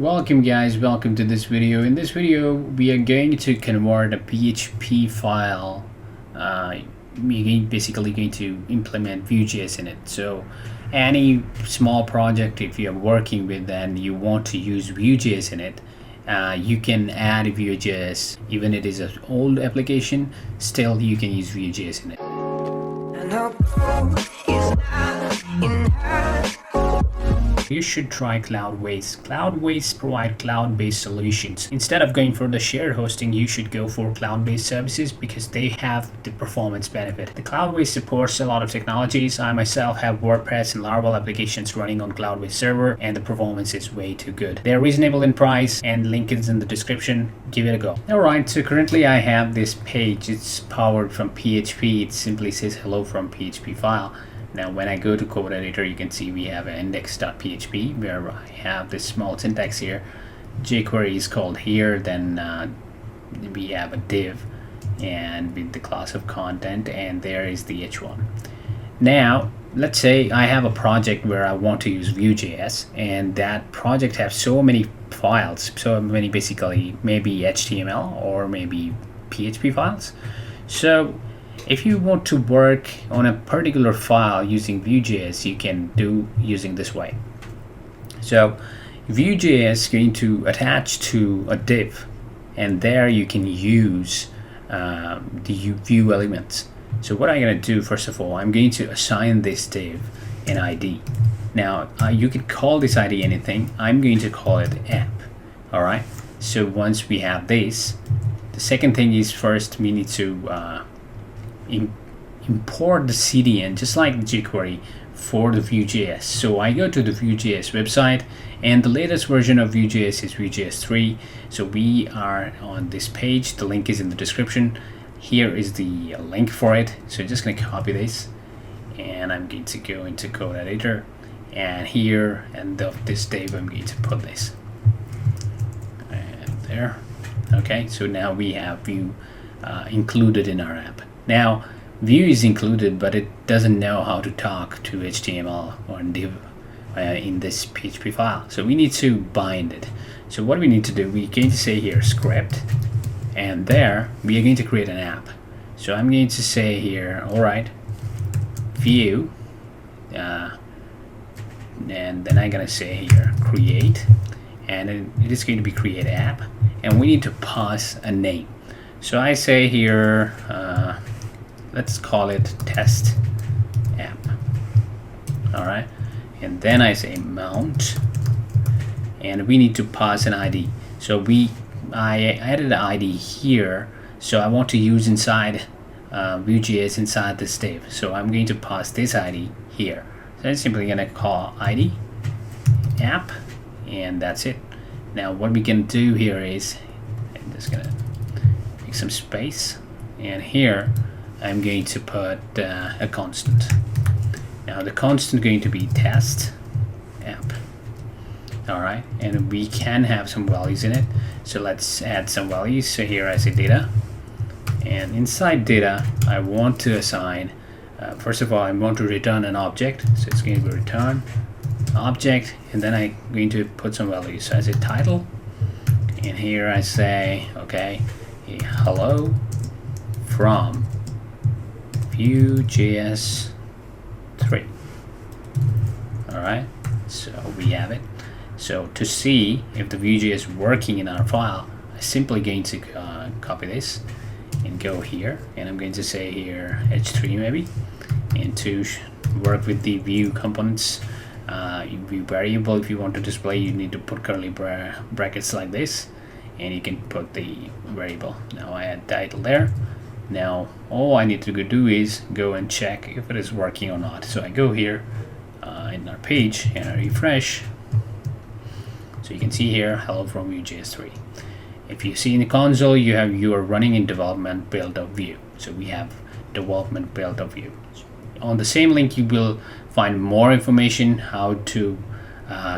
Welcome guys, welcome to this video. In this video we are going to convert a PHP file. We're basically going to implement Vue.js in it. So any small project, if you're working with and you want to use Vue.js in it, you can add Vue.js. Even it is an old application, still you can use Vue.js in it. You should try Vuejs. Vuejs provide cloud-based solutions. Instead of going for the shared hosting, you should go for cloud-based services because they have the performance benefit. The Vuejs supports a lot of technologies. I myself have WordPress and Laravel applications running on cloud-based server, and the performance is way too good. They're reasonable in price, and link is in the description. Give it a go. Alright, so currently I have this page. It's powered from PHP. It simply says hello from PHP file. Now when I go to code editor, you can see we have an index.php where I have this small syntax here. jQuery is called here, then we have a div and with the class of content, and there is the h1. Now let's say I have a project where I want to use Vue.js, and that project has so many files, so many, basically maybe HTML or maybe PHP files. So if you want to work on a particular file using Vue.js, you can do using this way. So Vue.js is going to attach to a div, and there you can use the Vue elements. So what I'm going to do, first of all, I'm going to assign this div an ID. Now you can call this ID anything. I'm going to call it app. All right. So once we have this, the second thing is, first we need to import the CDN just like jQuery for the Vue.js. So I go to the Vue.js website, and the latest version of Vue.js is Vue.js 3. So we are on this page. The link is in the description. Here is the link for it. So I'm just going to copy this, and I'm going to go into code editor, and here and this div I'm going to put this, and there. Okay, so now we have Vue included in our app. Now Vue is included, but it doesn't know how to talk to HTML or div in this PHP file. So we need to bind it. So what we need to do, we're going to say here script, and there we are going to create an app. So I'm going to say here, all right, Vue, and then I'm going to say here create, and it is going to be create app, and we need to pass a name. So I say here, let's call it test app. All right, and then I say mount, and we need to pass an ID. So I added an ID here, so I want to use inside Vue.js inside this div. So I'm going to pass this ID here. So I'm simply going to call ID app, and that's it. Now what we can do here is, I'm just going to make some space, and here I'm going to put a constant. Now the constant is going to be test app. All right, and we can have some values in it. So let's add some values. So here I say data, and inside data I want to assign, first of all I want to return an object. So it's going to be return object, and then I'm going to put some values. So I say title, and here I say, okay, hello from Vue.js 3. All right, so we have it. So to see if the Vue.js is working in our file, I'm simply going to copy this and go here, and I'm going to say here h3 maybe, and to work with the Vue components, Vue variable, if you want to display, you need to put curly brackets like this, and you can put the variable. Now I add title there. Now all I need to do is go and check if it is working or not. So I go here in our page and I refresh. So you can see here hello from Vue.js 3. If you see in the console, you are running in development build of Vue. So we have development build of Vue. On the same link you will find more information how to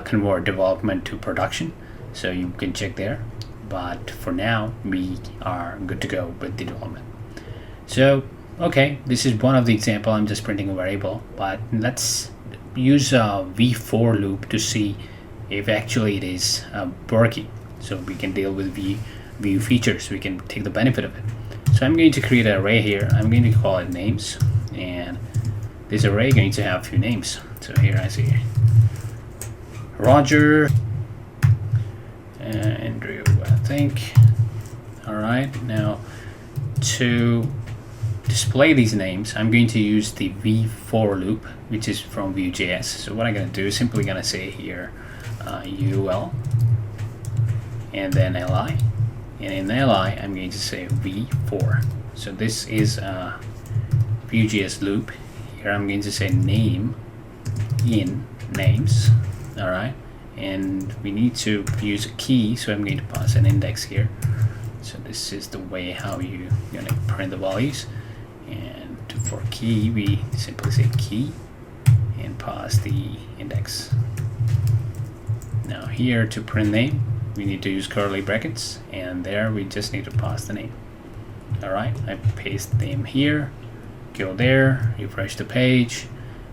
convert development to production. So you can check there. But for now we are good to go with the development. So okay, this is one of the example. I'm just printing a variable, but let's use a v for loop to see if actually it is working. So we can deal with view features. We can take the benefit of it. So I'm going to create an array here. I'm going to call it names, and this array is going to have a few names. So here I see Roger, Andrew, I think. All right, now to display these names, I'm going to use the v-for loop, which is from Vue.js. So what I'm going to do is simply going to say here ul and then li, and in li I'm going to say v-for. So this is a Vue.js loop. Here I'm going to say name in names. All right, and we need to use a key, so I'm going to pass an index here. So this is the way how you're going to print the values. And for key, we simply say key and pass the index. Now here to print name, we need to use curly brackets, and there we just need to pass the name. All right, I paste name here, go there, refresh the page.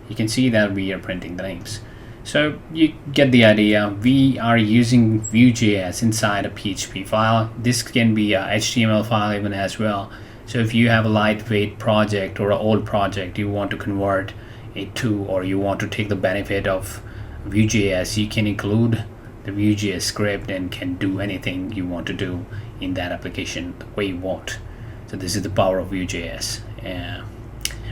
You can see that we are printing the names. So you get the idea. We are using Vue.js inside a PHP file. This can be a HTML file even as well. So if you have a lightweight project or an old project you want to convert it to, or you want to take the benefit of Vue.js, you can include the Vue.js script and can do anything you want to do in that application the way you want. So this is the power of Vue.js.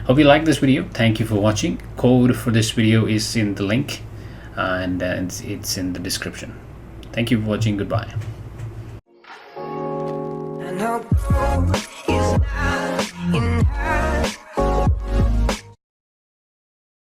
Hope you like this video. Thank you for watching. Code for this video is in the link, and it's in the description. Thank you for watching. Goodbye.